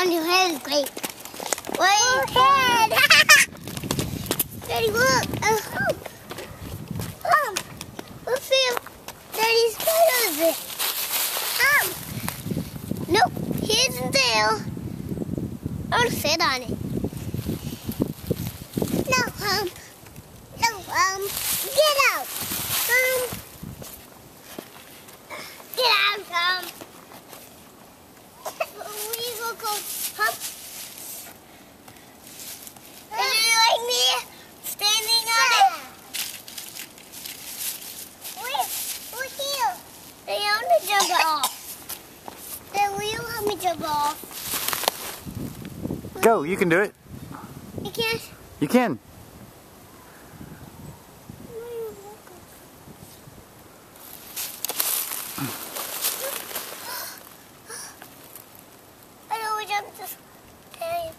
on your head is great. Wait, head! Daddy, look! Let's see if Daddy's tail is it. Nope, here's the tail. I want to sit on it. No, get out. Get out, we will go, Is it like me standing on it? We're here. They want to jump off. Then will you help me jump off? Go, you can do it. You can't? You can. I know we jumped this time.